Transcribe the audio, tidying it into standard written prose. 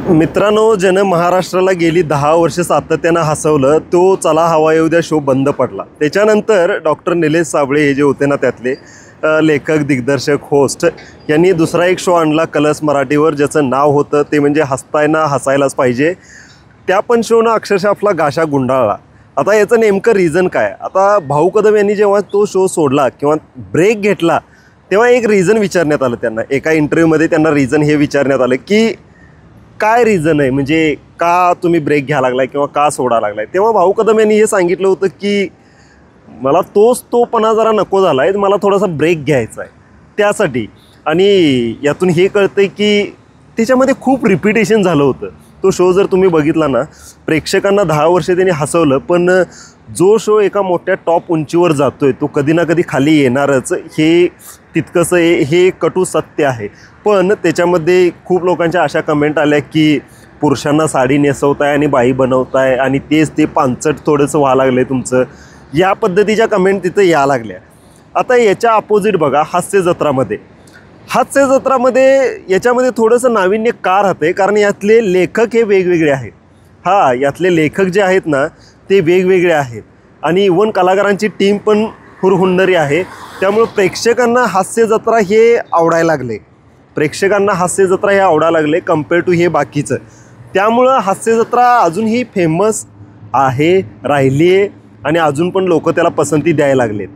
मित्रांनो, ज्यानं महाराष्ट्राला गेली 10 वर्ष सातत्यानं हसवलं तो चला हवा येऊ द्या शो बंद पडला. त्याच्यानंतर डॉक्टर निलेश साबळे हे जे होते ना त्यातले लेखक, दिग्दर्शक, होस्ट यांनी दुसरा एक शो आणला कलर्स मराठीवर, ज्याचं नाव होतं ते म्हणजे हसताय ना हसायलाच पाहिजे. त्या पण शोनं अक्षरशः आपला गाशा गुंडाळला. आता याचं नेमकं रिझन काय? आता भाऊ कदम यांनी जेव्हा तो शो सोडला किंवा ब्रेक घेतला तेव्हा एक रिझन विचारण्यात आलं त्यांना. एका इंटरव्ह्यूमध्ये त्यांना रिझन हे विचारण्यात आलं की काय रिझन आहे, म्हणजे का तुम्ही ब्रेक घ्यायला लागलाय किंवा का सोडा लागलाय. तेव्हा भाऊ कदम यांनी हे सांगितलं होतं की मला तोपणा जरा नको झाला आहे, मला थोडासा ब्रेक घ्यायचा आहे त्यासाठी. आणि यातून हे कळतं की त्याच्यामध्ये खूप रिपिटेशन झालं होतं. तो शो जर तुम्ही बघितला ना, प्रेक्षकांना 10 वर्ष त्यांनी हसवलं, पण जो शो एका मोठ्या टॉप उंचीवर जातो आहे तो कधी ना कधी खाली येणारच, हे तितकंसं हे कटू सत्य आहे. पण त्याच्यामध्ये खूप लोकांच्या अशा कमेंट आल्या की पुरुषांना साडी नेसवताय आणि बाई बनवताय आणि तेच ते पांचट थोडंसं व्हायला लागलं आहे तुमचं, या पद्धतीच्या कमेंट तिथं या लागल्या. आता याच्या अपोजिट बघा हास्य जत्रामध्ये याच्यामध्ये थोडंसं नाविन्य का राहतं, कारण यातले लेखक हे वेगवेगळे आहेत. यातले लेखक जे आहेत ना ते वेगवेगळे आहेत आणि इव्हन कलाकारांची टीम पण हुरहुन्नरी आहे. त्यामुळं प्रेक्षकांना हास्य जत्रा हे आवडायला लागले कम्पेअर टू हे बाकीचं. त्यामुळं हास्य जत्रा अजूनही फेमस आहे, राहिली आहे आणि अजून पण लोक त्याला पसंती द्यायला लागलेत.